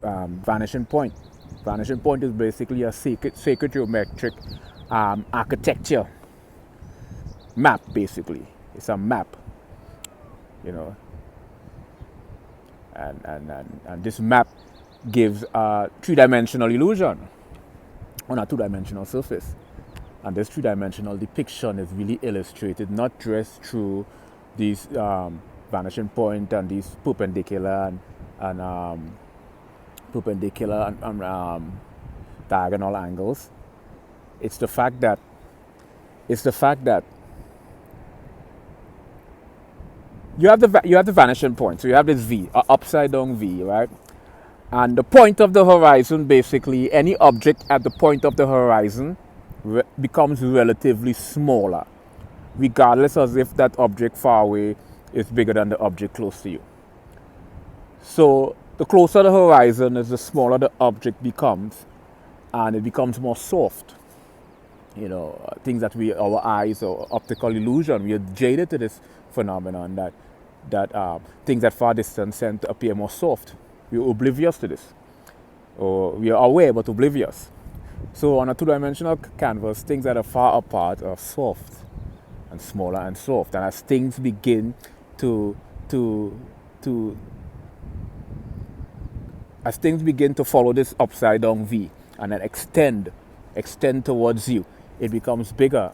vanishing point. Vanishing point is basically a sacred geometric architecture map. Basically, it's a map, you know, and this map gives a three-dimensional illusion on a two-dimensional surface. And this three-dimensional depiction is really illustrated not just through these vanishing point and these perpendicular and diagonal angles. It's the fact that you have the vanishing point. So you have this V, a upside down V, right? And the point of the horizon, basically, any object at the point of the horizon becomes relatively smaller, regardless as if that object far away is bigger than the object close to you. So the closer the horizon is, the smaller the object becomes, and it becomes more soft. You know, things that our eyes or optical illusion, we are jaded to this phenomenon that things at far distance tend to appear more soft. We're oblivious to this, or we are aware but oblivious. So on a two-dimensional canvas, things that are far apart are soft and smaller and soft. And as things begin to follow this upside down V and then extend towards you, it becomes bigger.